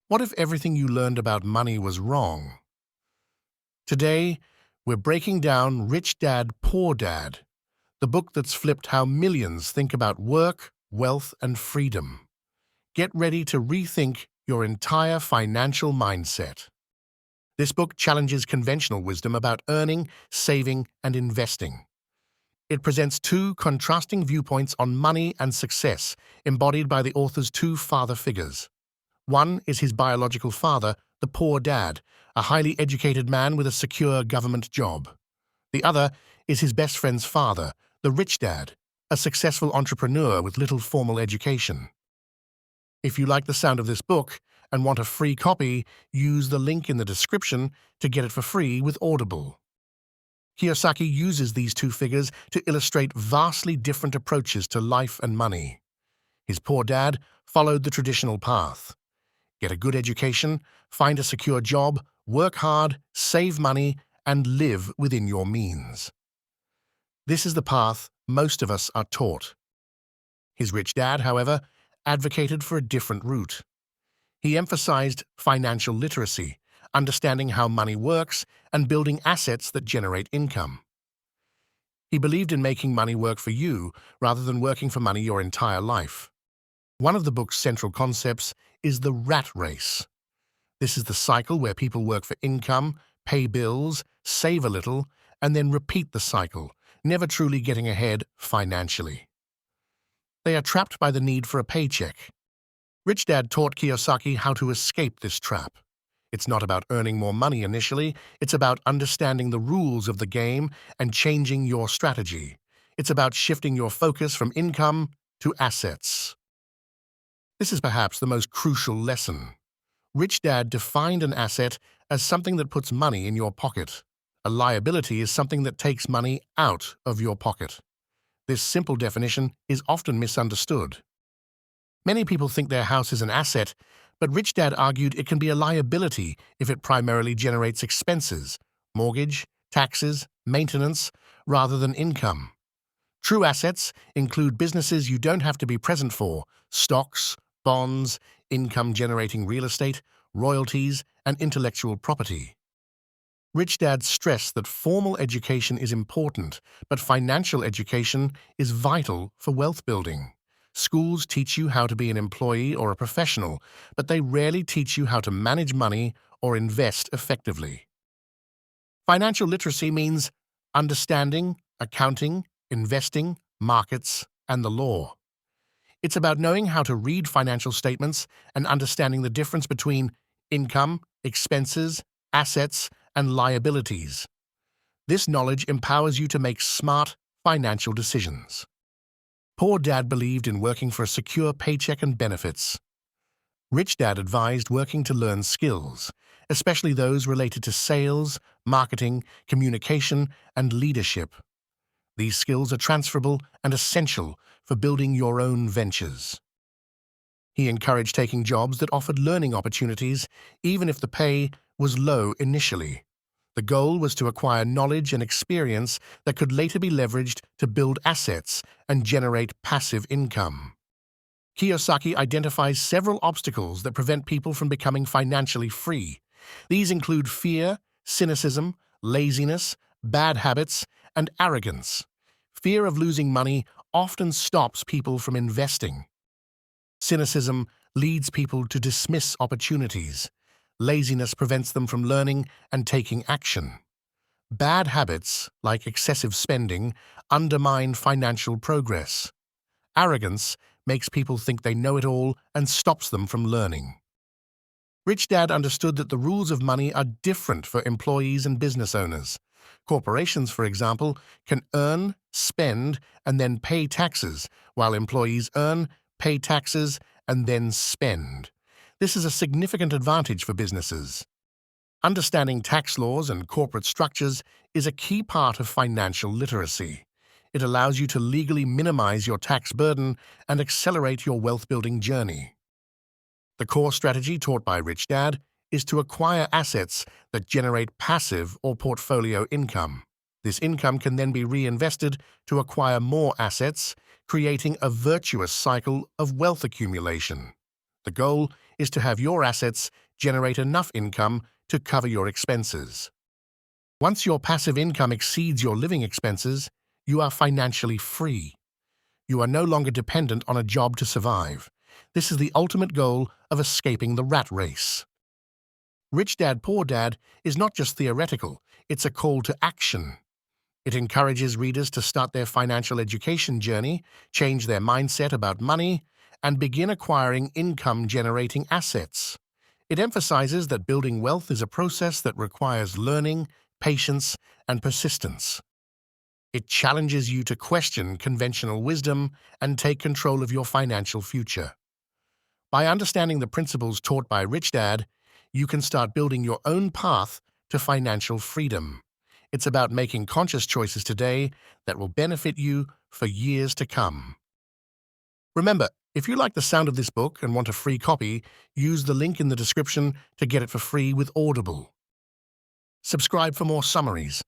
What if everything you learned about money was wrong? Today, we're breaking down Rich Dad, Poor Dad, the book that's flipped how millions think about work, wealth, and freedom. Get ready to rethink your entire financial mindset. This book challenges conventional wisdom about earning, saving, and investing. It presents two contrasting viewpoints on money and success, embodied by the author's two father figures. One is his biological father, the poor dad, a highly educated man with a secure government job. The other is his best friend's father, the rich dad, a successful entrepreneur with little formal education. If you like the sound of this book and want a free copy, use the link in the description to get it for free with Audible. Kiyosaki uses these two figures to illustrate vastly different approaches to life and money. His poor dad followed the traditional path. Get a good education, find a secure job, work hard, save money, and live within your means. This is the path most of us are taught. His rich dad, however, advocated for a different route. He emphasized financial literacy, understanding how money works, and building assets that generate income. He believed in making money work for you rather than working for money your entire life. One of the book's central concepts is the rat race. This is the cycle where people work for income, pay bills, save a little, and then repeat the cycle, never truly getting ahead financially. They are trapped by the need for a paycheck. Rich Dad taught Kiyosaki how to escape this trap. It's not about earning more money initially, it's about understanding the rules of the game and changing your strategy. It's about shifting your focus from income to assets. This is perhaps the most crucial lesson. Rich Dad defined an asset as something that puts money in your pocket. A liability is something that takes money out of your pocket. This simple definition is often misunderstood. Many people think their house is an asset, but Rich Dad argued it can be a liability if it primarily generates expenses, mortgage, taxes, maintenance, rather than income. True assets include businesses you don't have to be present for, stocks, bonds, income-generating real estate, royalties, and intellectual property. Rich Dad stressed that formal education is important, but financial education is vital for wealth building. Schools teach you how to be an employee or a professional, but they rarely teach you how to manage money or invest effectively. Financial literacy means understanding, accounting, investing, markets, and the law. It's about knowing how to read financial statements and understanding the difference between income, expenses, assets, and liabilities. This knowledge empowers you to make smart financial decisions. Poor Dad believed in working for a secure paycheck and benefits. Rich Dad advised working to learn skills, especially those related to sales, marketing, communication, and leadership. These skills are transferable and essential for building your own ventures. He encouraged taking jobs that offered learning opportunities, even if the pay was low initially. The goal was to acquire knowledge and experience that could later be leveraged to build assets and generate passive income. Kiyosaki identifies several obstacles that prevent people from becoming financially free. These include fear, cynicism, laziness, bad habits, and arrogance. Fear of losing money often stops people from investing. Cynicism leads people to dismiss opportunities. Laziness prevents them from learning and taking action. Bad habits, like excessive spending, undermine financial progress. Arrogance makes people think they know it all and stops them from learning. Rich Dad understood that the rules of money are different for employees and business owners. Corporations, for example, can earn, spend, and then pay taxes, while employees earn, pay taxes, and then spend. This is a significant advantage for businesses. Understanding tax laws and corporate structures is a key part of financial literacy. It allows you to legally minimize your tax burden and accelerate your wealth-building journey. The core strategy taught by Rich Dad is to acquire assets that generate passive or portfolio income. This income can then be reinvested to acquire more assets, creating a virtuous cycle of wealth accumulation. The goal is to have your assets generate enough income to cover your expenses. Once your passive income exceeds your living expenses, you are financially free. You are no longer dependent on a job to survive. This is the ultimate goal of escaping the rat race. Rich Dad, Poor Dad is not just theoretical, it's a call to action. It encourages readers to start their financial education journey, change their mindset about money, and begin acquiring income-generating assets. It emphasizes that building wealth is a process that requires learning, patience, and persistence. It challenges you to question conventional wisdom and take control of your financial future. By understanding the principles taught by Rich Dad, you can start building your own path to financial freedom. It's about making conscious choices today that will benefit you for years to come. Remember, if you like the sound of this book and want a free copy, use the link in the description to get it for free with Audible. Subscribe for more summaries.